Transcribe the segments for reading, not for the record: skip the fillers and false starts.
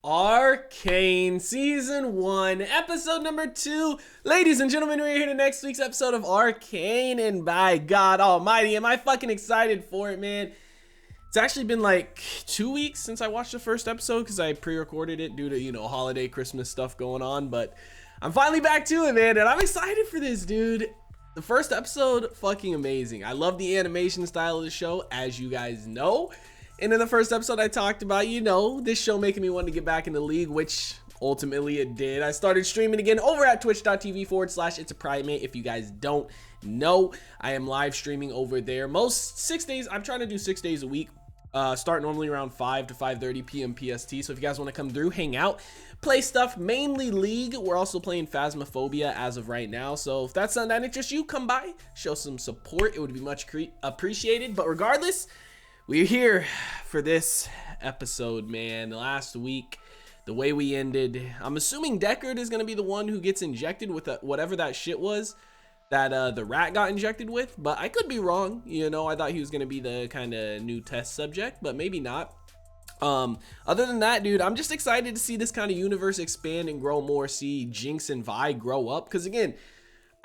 Arcane Season 1, Episode number 2. Ladies and gentlemen, we're here to next week's episode of Arcane, and by God almighty, am I fucking excited for it, man. It's actually been like 2 weeks since I watched the first episode because I pre-recorded it due to, you know, holiday Christmas stuff going on, but I'm finally back to it, man, and I'm excited for this, dude. The first episode, fucking amazing. I love the animation style of the show, as you guys know. And in the first episode, I talked about, you know, this show making me want to get back in the league, which ultimately it did. I started streaming again over at twitch.tv/itsaprimate. If you guys don't know, I am live streaming over there most 6 days. I'm trying to do 6 days a week. Start normally around 5 to 5:30 p.m. PST. So if you guys want to come through, hang out, play stuff, mainly League. We're also playing Phasmophobia as of right now. So if that's something that interests you, come by, show some support. It would be much appreciated. But regardless, we're here for this episode, man. Last week, the way we ended, I'm assuming Deckard is going to be the one who gets injected with whatever that shit was that the rat got injected with, but I could be wrong. You know, I thought he was going to be the kind of new test subject, but maybe not. Other than that, dude, I'm just excited to see this kind of universe expand and grow more, see Jinx and Vi grow up, because again,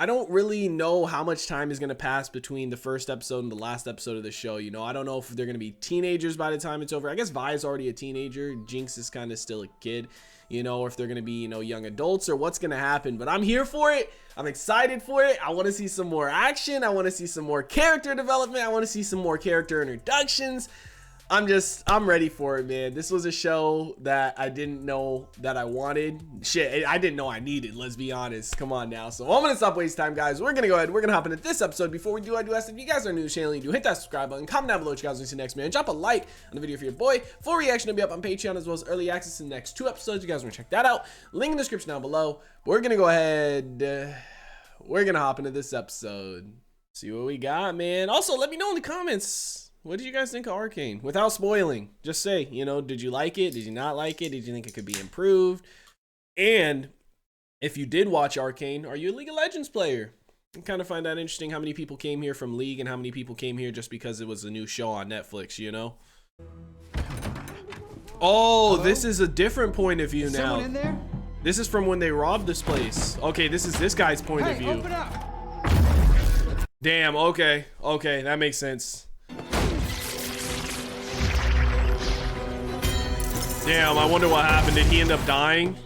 I don't really know how much time is going to pass between the first episode and the last episode of the show. You know, I don't know if they're going to be teenagers by the time it's over. I guess Vi is already a teenager. Jinx is kind of still a kid, you know, or if they're going to be, you know, young adults or what's going to happen. But I'm here for it. I'm excited for it. I want to see some more action. I want to see some more character development. I want to see some more character introductions. I'm ready for it, man. This was a show that I didn't know that I wanted. Shit, I didn't know I needed, let's be honest. Come on now. So I'm gonna stop wasting time, guys. We're gonna go ahead. We're gonna hop into this episode. Before we do, I do ask if you guys are new to the channel, you do hit that subscribe button, comment down below what you guys want to see next, man. Drop a like on the video for your boy. Full reaction to be up on Patreon, as well as early access to the next 2 episodes. You guys want to check that out. Link in the description down below. We're gonna go ahead. We're gonna hop into this episode. See what we got, man. Also, let me know in the comments, what did you guys think of Arcane? Without spoiling, just say, you know, did you like it? Did you not like it? Did you think it could be improved? And if you did watch Arcane, are you a League of Legends player? I kind of find that interesting how many people came here from League and how many people came here just because it was a new show on Netflix, you know? Oh, hello? This is a different point of view now. Someone in there? This is from when they robbed this place. Okay, this is this guy's point of view. Open up. Damn, okay. Okay, that makes sense. Damn, I wonder what happened. Did he end up dying?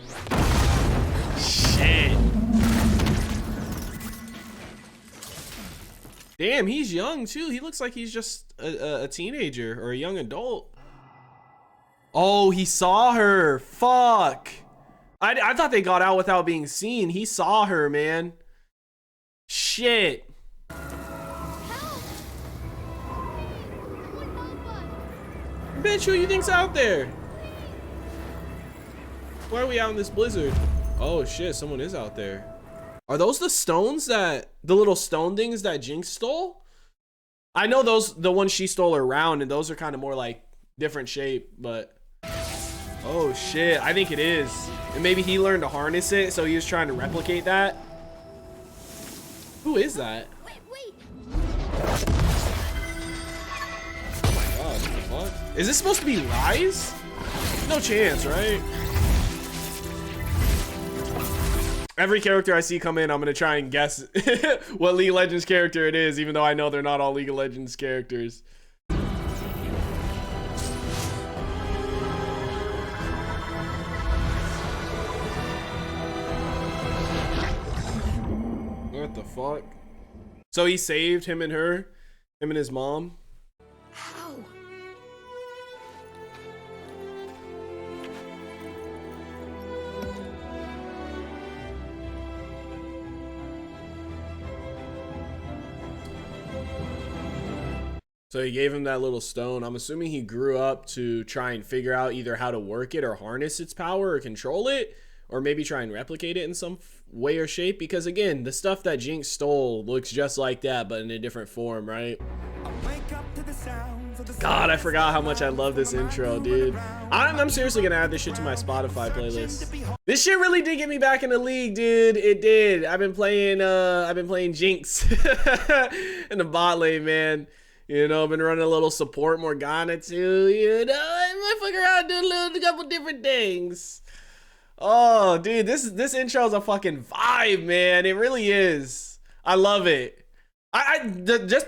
Shit. Damn, he's young too. He looks like he's just a teenager or a young adult. Oh, he saw her. Fuck. I thought they got out without being seen. He saw her, man. Shit. Bitch, who you think's out there? Why are we out in this blizzard? Oh shit, someone is out there. Are those the stones the little stone things that Jinx stole? I know those, the ones she stole are round and those are kind of more like different shape, but oh shit, I think it is. And maybe he learned to harness it, so he was trying to replicate that. Who is that? Wait. Oh my god, what the fuck? Is this supposed to be Rise? No chance, right? Every character I see come in, I'm gonna try and guess what League of Legends character it is, even though I know they're not all League of Legends characters. What the fuck? So he saved him and her, him and his mom. How? So he gave him that little stone. I'm assuming he grew up to try and figure out either how to work it or harness its power or control it, or maybe try and replicate it in some way or shape. Because again, the stuff that Jinx stole looks just like that, but in a different form, right? God, I forgot how much I love this intro, dude. I'm seriously gonna add this shit to my Spotify playlist. This shit really did get me back in the league, dude. It did. I've been playing Jinx in the bot lane, man. You know, been running a little support Morgana too. You know, I fuck around doing a couple different things. Oh, dude, this intro is a fucking vibe, man. It really is. I love it. Just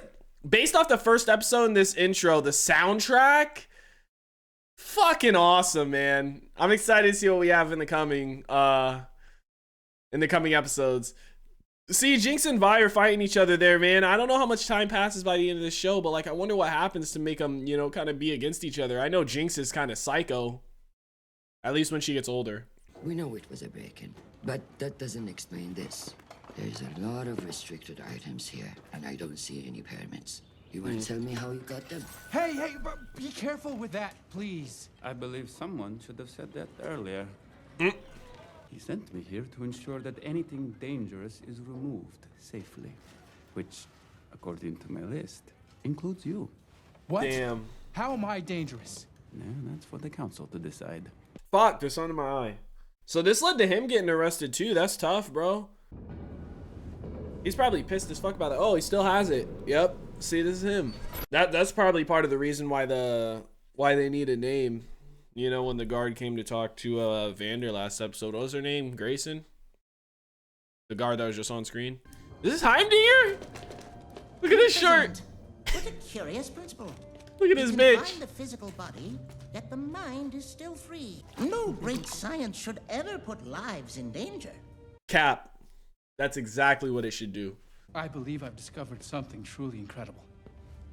based off the first episode in this intro, the soundtrack, fucking awesome, man. I'm excited to see what we have in the coming episodes. See, Jinx and Vi are fighting each other there, man. I don't know how much time passes by the end of the show, but like, I wonder what happens to make them, you know, kind of be against each other. I know Jinx is kind of psycho, at least when she gets older. We know it was a break-in, but that doesn't explain this. There's a lot of restricted items here, and I don't see any permits. You want to tell me how you got them? Hey, be careful with that, please. I believe someone should have said that earlier. He sent me here to ensure that anything dangerous is removed safely, which, according to my list, includes you. What? Damn. How am I dangerous? Yeah, that's for the council to decide. Fuck, there's something in my eye. So this led to him getting arrested too. That's tough, bro. He's probably pissed as fuck about it. Oh, he still has it. Yep. See, this is him. That's probably part of the reason why they need a name. You know, when the guard came to talk to Vander last episode, what was her name? Grayson? The guard that was just on screen. Is this Heimdinger? Look at this shirt. What a curious principle. Look at this You bitch. can find the physical body, yet the mind is still free. No great science should ever put lives in danger. Cap. That's exactly what it should do. I believe I've discovered something truly incredible.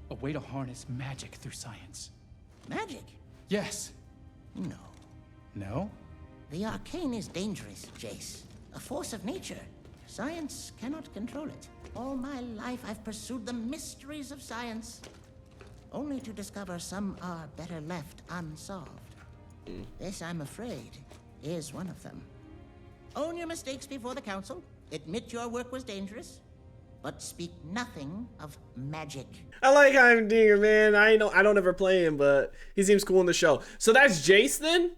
A way to harness magic through science. Magic? Yes. No. No? The arcane is dangerous, Jace. A force of nature. Science cannot control it. All my life I've pursued the mysteries of science, only to discover some are better left unsolved. This, I'm afraid, is one of them. Own your mistakes before the council. Admit your work was dangerous, but speak nothing of magic. I like Heimdinger, man. I don't ever play him, but he seems cool in the show. So that's Jace then?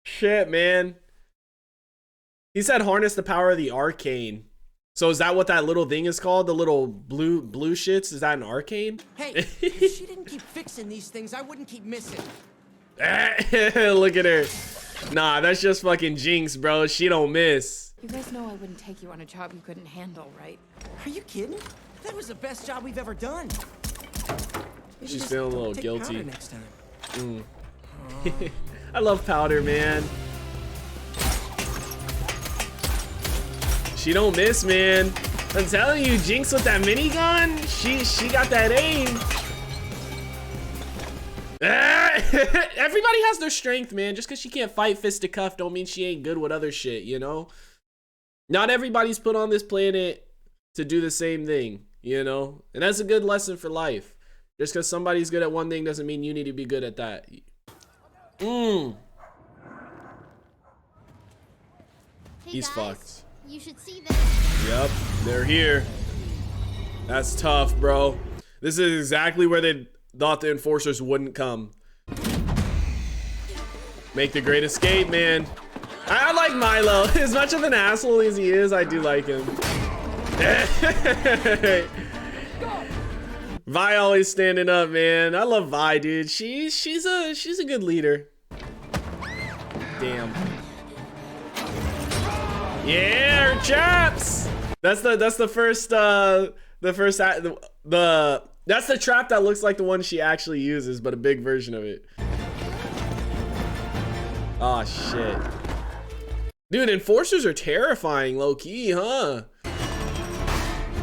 Shit, man. He said harness the power of the arcane. So is that what that little thing is called? The little blue shits? Is that an arcane? Hey, if she didn't keep fixing these things, I wouldn't keep missing. Look at her. Nah, that's just fucking Jinx, bro. She don't miss. You guys know I wouldn't take you on a job you couldn't handle, right? Are you kidding? That was the best job we've ever done. Maybe She's just feeling a don't little take guilty. powder next time. I love Powder, man. She don't miss, man. I'm telling you, Jinx with that minigun, she got that aim. Everybody has their strength, man. Just because she can't fight fisticuff don't mean she ain't good with other shit, you know? Not everybody's put on this planet to do the same thing, you know? And that's a good lesson for life. Just because somebody's good at one thing doesn't mean you need to be good at that. Hey He's guys, fucked. You should see this. Yep, they're here. That's tough, bro. This is exactly where they thought the enforcers wouldn't come. Make the great escape, man. I like Milo. As much of an asshole as he is, I do like him. Vi always standing up, man. I love Vi, dude. She's a good leader. Damn. Yeah, her traps. That's the first that's the trap that looks like the one she actually uses, but a big version of it. Oh shit. Dude, enforcers are terrifying, low key, huh?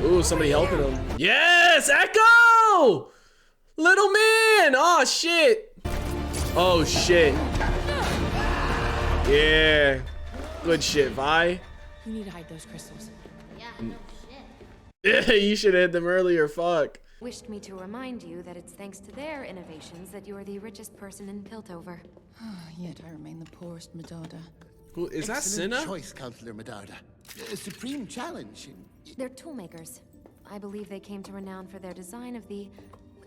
Ooh, somebody helping him. Yes, Echo! Little man! Oh shit. Oh shit. Yeah. Good shit, Vi. You need to hide those crystals. Yeah, no shit. Yeah, you should have hit them earlier, fuck. Wished me to remind you that it's thanks to their innovations that you are the richest person in Piltover. Yet I remain the poorest Medada. Who is that? Excellent Cinna? choice, Councillor Medarda. A supreme challenge. They're toolmakers. I believe they came to renown for their design of the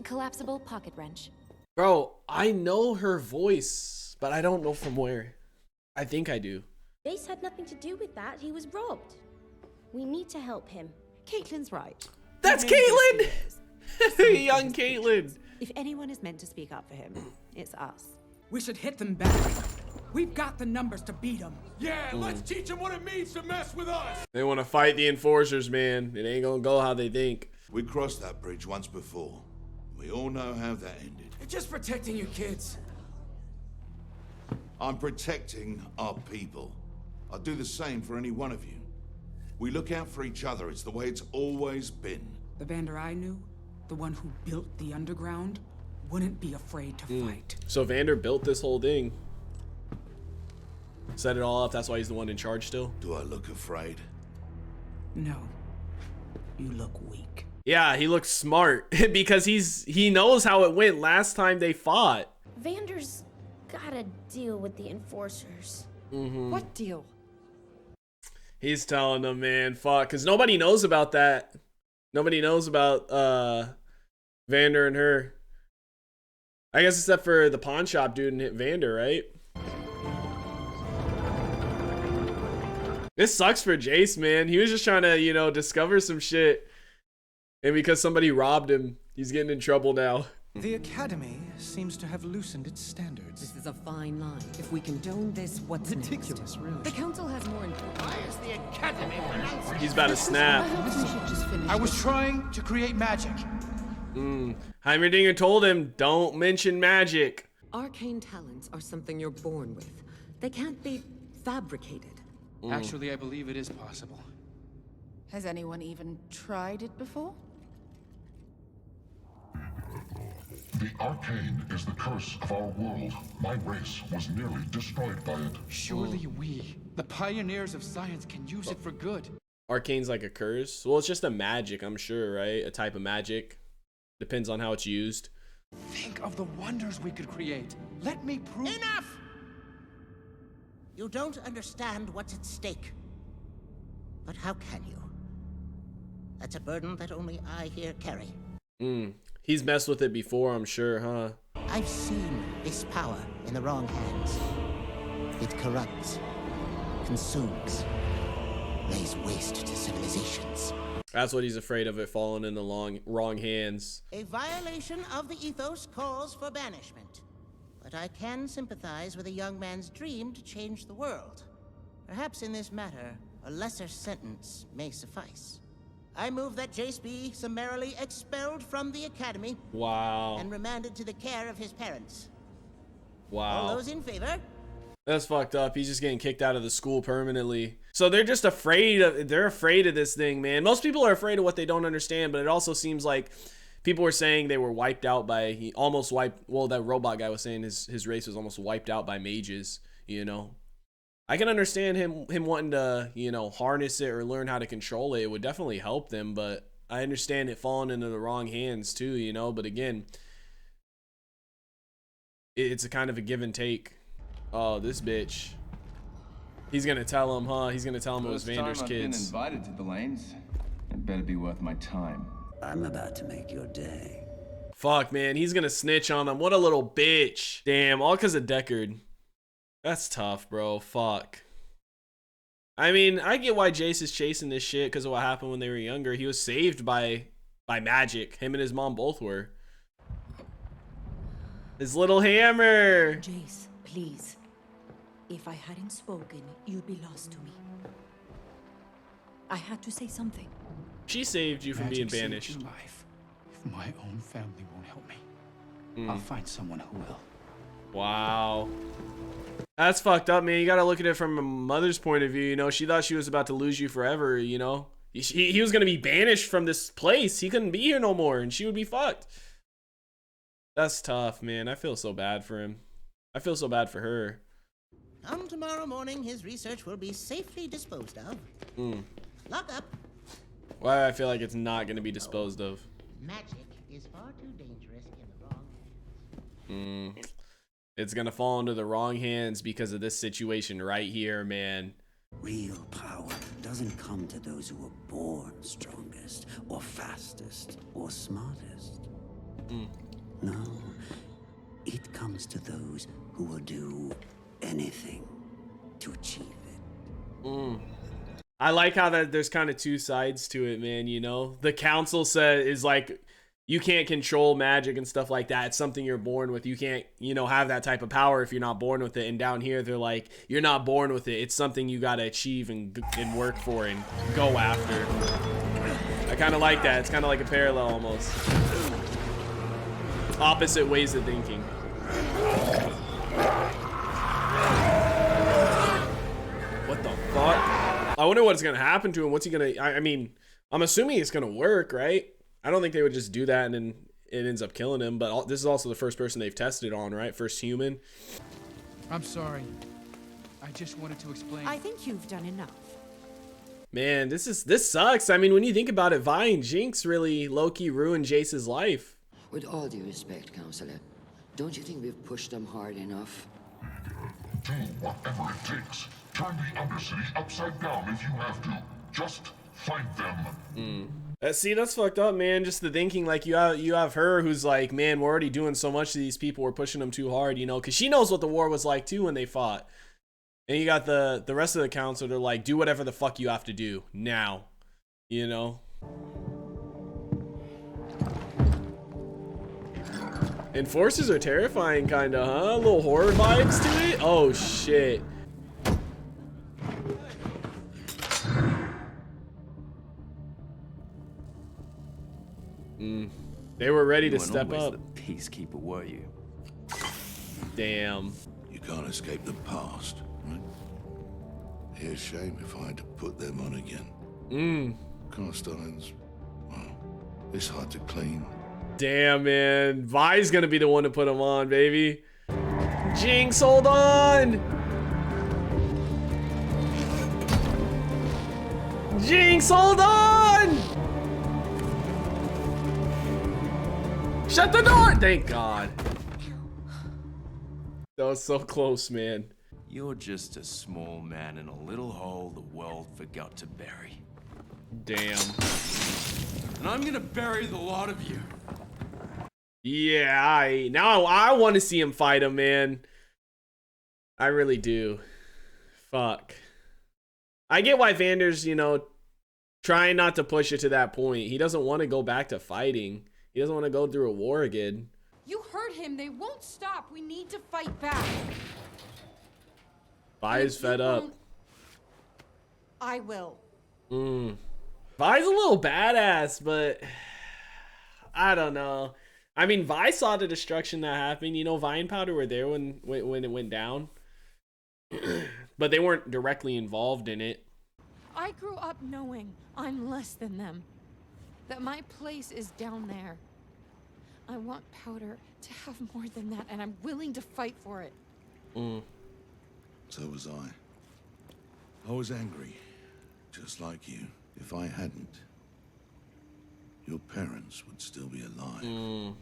collapsible pocket wrench. Bro, I know her voice, but I don't know from where. I think I do. Jace had nothing to do with that. He was robbed. We need to help him. Caitlin's right. That's Caitlyn! Young Caitlyn. If anyone is meant to speak up for him, it's us. We should hit them back. We've got the numbers to beat them. Yeah, let's teach them what it means to mess with us. They want to fight the enforcers, man. It ain't gonna go how they think. We crossed that bridge once before. We all know how that ended. They're just protecting you kids. I'm protecting our people. I'll do the same for any one of you. We look out for each other. It's the way it's always been. The Vander I knew, the one who built the underground, wouldn't be afraid to fight. So Vander built this whole thing. Set it all up. That's why he's the one in charge still. Do I look afraid? No. You look weak. Yeah, he looks smart because he knows how it went last time they fought. Vander's gotta deal with the enforcers. What deal? He's telling them, man, fuck, because nobody knows about that. Nobody knows about Vander and her. I guess except for the pawn shop dude and Vander, right? This sucks for Jace, man. He was just trying to, you know, discover some shit. And because somebody robbed him, he's getting in trouble now. The Academy seems to have loosened its standards. This is a fine line. If we condone this, what's ridiculous, next? really. The Council has more important. Why is the Academy pronouncing? He's about to snap. I was trying to create magic. Heimerdinger told him, don't mention magic. Arcane talents are something you're born with. They can't be fabricated. Actually, I believe it is possible. Has anyone even tried it before? The Arcane is the curse of our world. My race was nearly destroyed by it. Surely we, the pioneers of science, can use it for good. Arcane's like a curse. Well, it's just a magic, I'm sure, right? A type of magic. Depends on how it's used. Think of the wonders we could create. Let me prove. Enough! You don't understand what's at stake. But how can you? That's a burden that only I here carry. He's messed with it before, I'm sure, huh? I've seen this power in the wrong hands. It corrupts, consumes, lays waste to civilizations. That's what he's afraid of, it falling in the wrong hands. A violation of the ethos calls for banishment. But I can sympathize with a young man's dream to change the world. Perhaps in this matter, a lesser sentence may suffice. I move that Jace be summarily expelled from the Academy. Wow. And remanded to the care of his parents. Wow. All those in favor? That's fucked up. He's just getting kicked out of the school permanently. So they're just afraid of this thing, man. Most people are afraid of what they don't understand, but it also seems like people were saying they were wiped out by, that robot guy was saying his race was almost wiped out by mages, you know. I can understand him wanting to, you know, harness it or learn how to control it. It would definitely help them, but I understand it falling into the wrong hands too, you know. But again, it's a kind of a give and take. Oh, this bitch. He's gonna tell him, huh? He's gonna tell him it was Vander's kids. I've been invited to the lanes. It better be worth my time. I'm about to make your day. Fuck, man. He's gonna snitch on them. What a little bitch. Damn, all because of Deckard. That's tough, bro. Fuck. I mean, I get why Jace is chasing this shit because of what happened when they were younger. He was saved by magic. Him and his mom both were. His little hammer. Jace, please. If I hadn't spoken, you'd be lost to me. I had to say something. She saved you from being banished. Saved your life. If my own family won't help me, I'll find someone who will. Wow. That's fucked up, man. You gotta look at it from a mother's point of view, you know. She thought she was about to lose you forever, you know. He was gonna be banished from this place. He couldn't be here no more, and she would be fucked. That's tough, man. I feel so bad for him. I feel so bad for her. Come tomorrow morning, his research will be safely disposed of. Lock up. Why do I feel like it's not gonna be disposed of? Magic is far too dangerous in the wrong hands. It's gonna fall into the wrong hands because of this situation right here, man. Real power doesn't come to those who are born strongest, or fastest, or smartest. No, it comes to those who will do anything to achieve it. I like how that there's kind of two sides to it, man, you know. The council is like, you can't control magic and stuff like that. It's something you're born with. You can't, you know, have that type of power if you're not born with it. And down here, they're like, you're not born with it. It's something you got to achieve and work for and go after. I kind of like that. It's kind of like a parallel almost. Opposite ways of thinking. What the fuck? I wonder what's going to happen to him. What's he going to... I mean, I'm assuming it's going to work, right? I don't think they would just do that and then it ends up killing him, but this is also the first person they've tested on, right? First human. I'm sorry. I just wanted to explain. I think you've done enough. Man, this sucks. I mean, when you think about it, Vi and Jinx really low-key ruined Jace's life. With all due respect, Counselor, don't you think we've pushed them hard enough? Do whatever it takes. Turn the Undercity upside down if you have to. Just fight them. See, that's fucked up, man. Just the thinking, like, you have her who's like, man, we're already doing so much to these people. We're pushing them too hard, you know, because she knows what the war was like, too, when they fought. And you got the rest of the council. They're like, do whatever the fuck you have to do now, you know? Enforcers are terrifying, kind of, huh? A little horror vibes to it? Oh, shit. They were ready to step up. The peacekeeper, were you? Damn. You can't escape the past, right? It'd be a shame if I had to put them on again. Cast irons, well, it's hard to clean. Damn, man. Vi's gonna be the one to put them on, baby. Jinx, hold on! Jinx, hold on! Shut the door! Thank God. That was so close, man. You're just a small man in a little hole the world forgot to bury. Damn. And I'm gonna bury the lot of you. Yeah, now I want to see him fight him, man. I really do. Fuck. I get why Vander's, you know, trying not to push it to that point. He doesn't want to go back to fighting. He doesn't want to go through a war again. You heard him. They won't stop. We need to fight back. Vi is fed up. I will. Vi's a little badass, but I don't know. I mean, Vi saw the destruction that happened. You know, Vi and Powder were there when it went down. But they weren't directly involved in it. I grew up knowing I'm less than them. That my place is down there. I want Powder to have more than that, and I'm willing to fight for it. So was I. I was angry, just like you. If I hadn't, your parents would still be alive.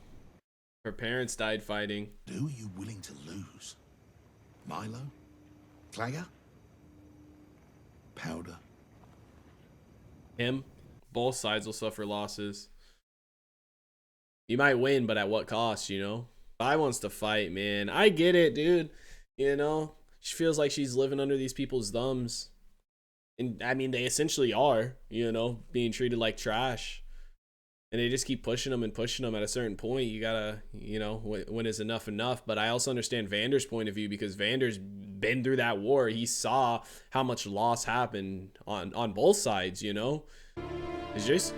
Her parents died fighting. Who are you willing to lose? Milo? Clagger? Powder? Him? Both sides will suffer losses. You might win, but at what cost, you know? Vi wants to fight, man. I get it, dude. You know, she feels like she's living under these people's thumbs. And, I mean, they essentially are, you know, being treated like trash. And they just keep pushing them and pushing them. At a certain point, you gotta, you know, when is enough enough? But I also understand Vander's point of view, because Vander's been through that war. He saw how much loss happened on both sides, you know? Is Jace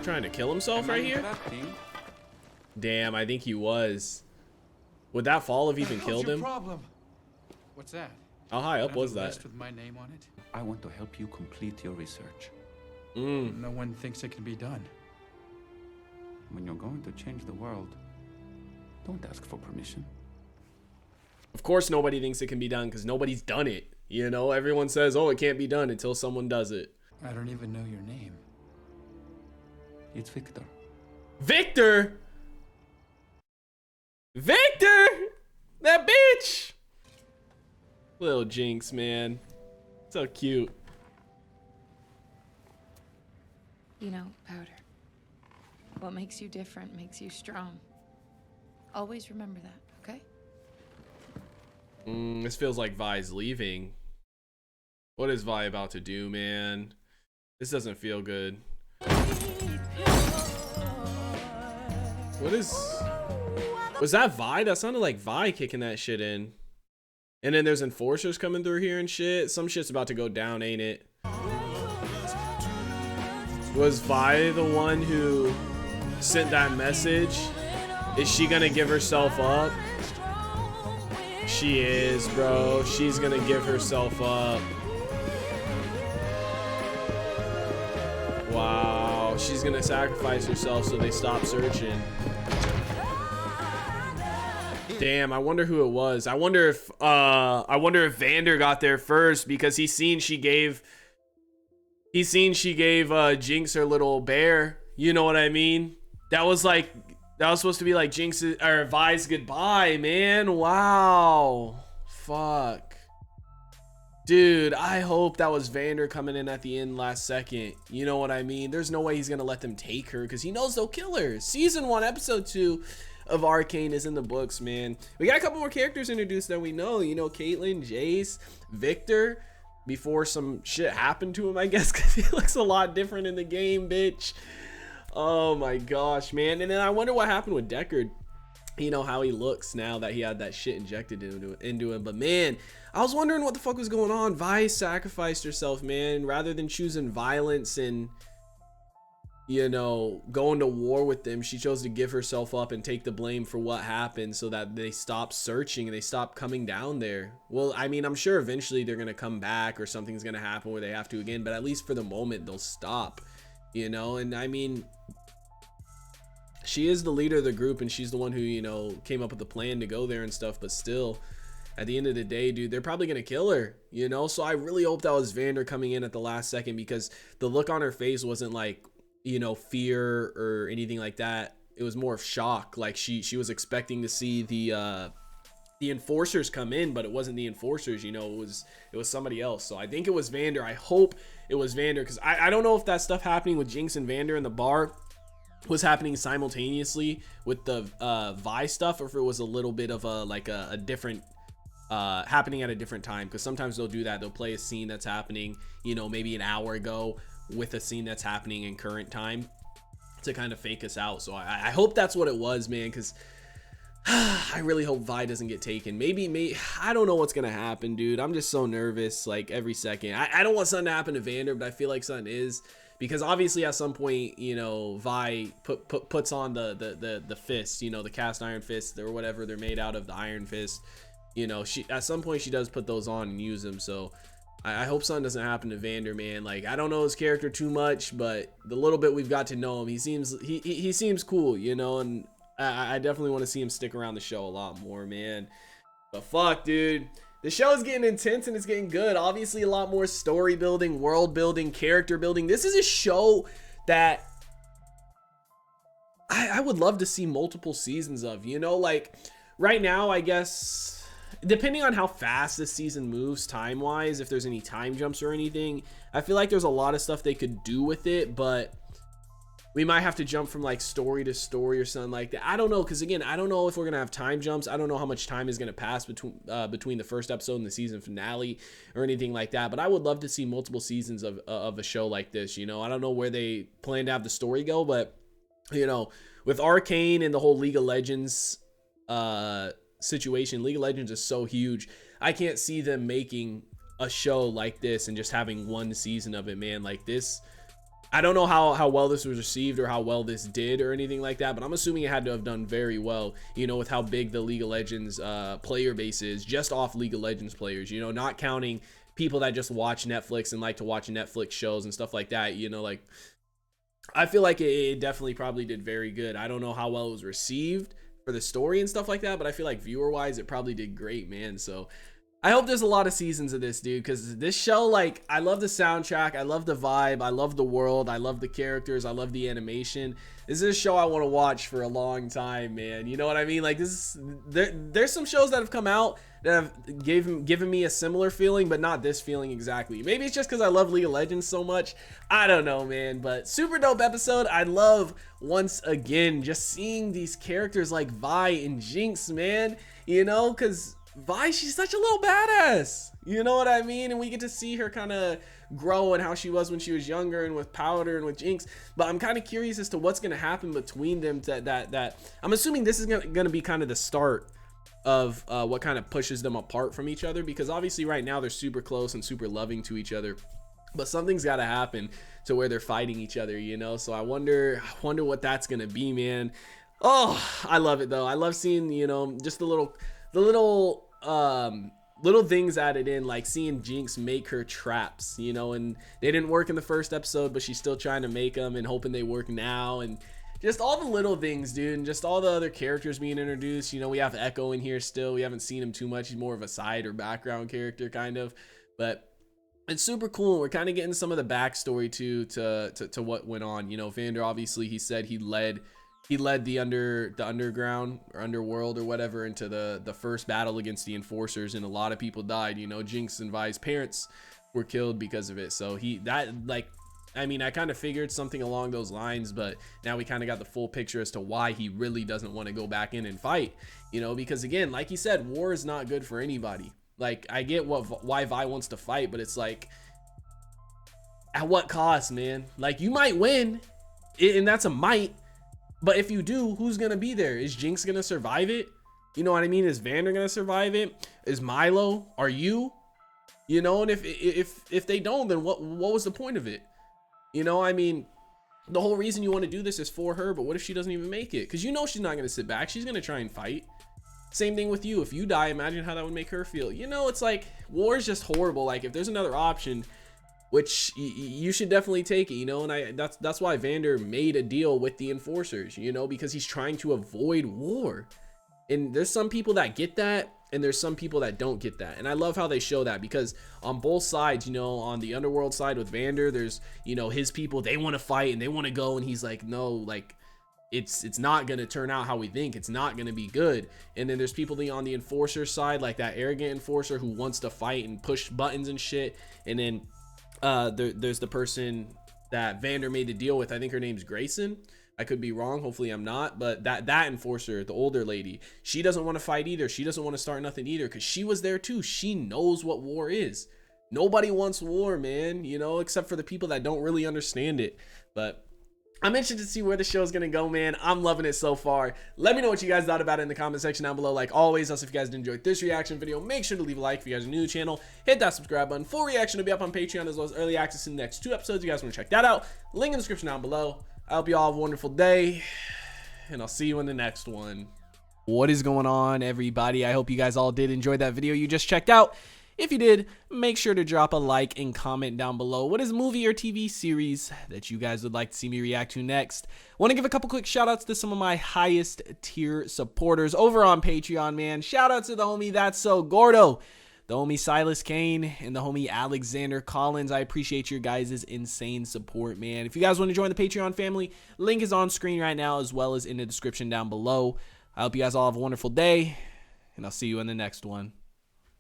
trying to kill himself right here? Damn, I think he was. Would that fall have even killed him? Problem? What's that? How high up was that? List with my name on it? I want to help you complete your research. No one thinks it can be done. When you're going to change the world, don't ask for permission. Of course nobody thinks it can be done, because nobody's done it. You know, everyone says, oh, it can't be done until someone does it. I don't even know your name. It's Victor. Victor? Victor? That bitch! Little Jinx, man. So cute. You know, Powder, what makes you different makes you strong. Always remember that, okay? This feels like Vi's leaving. What is Vi about to do, man? This doesn't feel good. What is... Was that Vi? That sounded like Vi kicking that shit in. And then there's enforcers coming through here and shit. Some shit's about to go down, ain't it? Was Vi the one who sent that message? Is she gonna give herself up? She is, bro. She's gonna give herself up. Wow. She's gonna sacrifice herself so they stop searching. Damn, I wonder who it was. I wonder if Vander got there first, because he's seen she gave Jinx her little bear. You know what I mean? That was supposed to be like Jinx's or Vi's goodbye, man. Wow. Fuck. Dude, I hope that was Vander coming in at the end last second. You know what I mean? There's no way he's gonna let them take her, because he knows they'll kill her. Season 1, episode 2 of Arcane is in the books, man. We got a couple more characters introduced that we know. You know, Caitlyn, Jace, Victor, before some shit happened to him, I guess, because he looks a lot different in the game, bitch. Oh my gosh, man. And then I wonder what happened with Deckard. You know, how he looks now that he had that shit injected into him. But man, I was wondering what the fuck was going on. Vi sacrificed herself, man. Rather than choosing violence and, you know, going to war with them, she chose to give herself up and take the blame for what happened so that they stop searching and they stop coming down there. Well, I mean, I'm sure eventually they're going to come back or something's going to happen where they have to again, but at least for the moment they'll stop, you know? And I mean, she is the leader of the group and she's the one who, you know, came up with the plan to go there and stuff, but still, at the end of the day, dude, they're probably gonna kill her, you know? So I really hope that was Vander coming in at the last second, because the look on her face wasn't like, you know, fear or anything like that. It was more of shock. Like she was expecting to see the enforcers come in, but it wasn't the enforcers, you know, it was somebody else. So I think it was Vander. I hope it was Vander, because I don't know if that stuff happening with Jinx and Vander in the bar was happening simultaneously with the Vi stuff, or if it was a little bit of a different happening at a different time, because sometimes they'll do that. They'll play a scene that's happening, you know, maybe an hour ago with a scene that's happening in current time to kind of fake us out. So I hope that's what it was, man, because I really hope Vi doesn't get taken. Maybe I don't know what's gonna happen, dude. I'm just so nervous like every second. I don't want something to happen to Vander, but I feel like something is, because obviously at some point, you know, Vi puts on the fist, you know, the cast iron fist or whatever they're made out of, the iron fist. You know, she at some point she does put those on and use them. So I hope something doesn't happen to Vander, man. Like, I don't know his character too much, but the little bit we've got to know him, he seems cool, you know, and I definitely want to see him stick around the show a lot more, man. But fuck, dude, the show is getting intense and it's getting good. Obviously a lot more story building, world building, character building. This is a show that I would love to see multiple seasons of, you know, like right now, I guess, depending on how fast this season moves time-wise, if there's any time jumps or anything, I feel like there's a lot of stuff they could do with it, but we might have to jump from like story to story or something like that. I don't know, because again, I don't know if we're gonna have time jumps. I don't know how much time is gonna pass between the first episode and the season finale or anything like that, but I would love to see multiple seasons of a show like this, you know? I don't know where they plan to have the story go, but, you know, with Arcane and the whole League of Legends situation, League of Legends is so huge. I can't see them making a show like this and just having one season of it, man. Like this, I don't know how well this was received or how well this did or anything like that, but I'm assuming it had to have done very well, you know, with how big the League of Legends player base is, just off League of Legends players, you know, not counting people that just watch Netflix and like to watch Netflix shows and stuff like that, you know. Like, I feel like it definitely probably did very good. I don't know how well it was received for the story and stuff like that, but I feel like viewer wise it probably did great, man. So I hope there's a lot of seasons of this, dude, because this show, like, I love the soundtrack, I love the vibe, I love the world, I love the characters, I love the animation. This is a show I want to watch for a long time, man. You know what I mean? Like, there's some shows that have come out that have given me a similar feeling, but not this feeling exactly. Maybe it's just because I love League of Legends so much. I don't know, man. But super dope episode. I love, once again, just seeing these characters like Vi and Jinx, man. You know, because Vi, she's such a little badass. You know what I mean? And we get to see her kind of grow and how she was when she was younger and with Powder and with Jinx. But I'm kind of curious as to what's going to happen between them. That I'm assuming this is going to be kind of the start of what kind of pushes them apart from each other, because obviously right now they're super close and super loving to each other. But something's got to happen to where they're fighting each other, you know? So I wonder what that's going to be, man. Oh, I love it though. I love seeing, you know, just the little things added in, like seeing Jinx make her traps, you know, and they didn't work in the first episode, but she's still trying to make them and hoping they work now. And just all the little things, dude, and just all the other characters being introduced. You know, we have Echo in here still. We haven't seen him too much. He's more of a side or background character kind of, but it's super cool. We're kind of getting some of the backstory too to what went on. You know, Vander, obviously, he said he led the underground or underworld or whatever into the first battle against the enforcers, and a lot of people died. You know, Jinx and Vi's parents were killed because of it. So I mean, I kind of figured something along those lines, but now we kind of got the full picture as to why he really doesn't want to go back in and fight, you know, because again, like he said, war is not good for anybody. Like, I get why Vi wants to fight, but it's like, at what cost, man? Like, you might win, and that's a might, but if you do, who's gonna be there? Is Jinx gonna survive it? You know what I mean? Is Vander gonna survive it? Is Milo? Are you? You know, and if they don't, then what was the point of it? You know, I mean, the whole reason you want to do this is for her, but what if she doesn't even make it? Because you know she's not gonna sit back. She's gonna try and fight. Same thing with you. If you die, imagine how that would make her feel. You know, it's like, war is just horrible. Like, if there's another option, which you should definitely take it, you know, and that's why Vander made a deal with the enforcers, you know, because he's trying to avoid war. And there's some people that get that, and there's some people that don't get that. And I love how they show that, because on both sides, you know, on the underworld side with Vander, there's, you know, his people, they want to fight and they want to go, and he's like, no, like, it's not going to turn out how we think. It's not going to be good. And then there's people on the enforcer side, like that arrogant enforcer who wants to fight and push buttons and shit. And then there's the person that Vander made the deal with. I think her name's Grayson. I could be wrong. Hopefully I'm not. But that enforcer, the older lady, she doesn't want to fight either. She doesn't want to start nothing either, because she was there too. She knows what war is. Nobody wants war, man, you know, except for the people that don't really understand it. But I'm interested to see where the show's gonna go, man. I'm loving it so far. Let me know what you guys thought about it in the comment section down below. Like always, also, if you guys did enjoy this reaction video, make sure to leave a like. If you guys are new to the channel, hit that subscribe button. Full reaction will be up on Patreon, as well as early access in the next 2 episodes. You guys want to check that out, link in the description down below. I hope you all have a wonderful day, and I'll see you in the next one. What is going on, everybody? I hope you guys all did enjoy that video you just checked out. If you did, make sure to drop a like and comment down below. What is a movie or TV series that you guys would like to see me react to next? Want to give a couple quick shout outs to some of my highest tier supporters over on Patreon, man. Shout out to the homie That's So Gordo, the homie Silas Kane, and the homie Alexander Collins. I appreciate your guys' insane support, man. If you guys want to join the Patreon family, link is on screen right now, as well as in the description down below. I hope you guys all have a wonderful day, and I'll see you in the next one.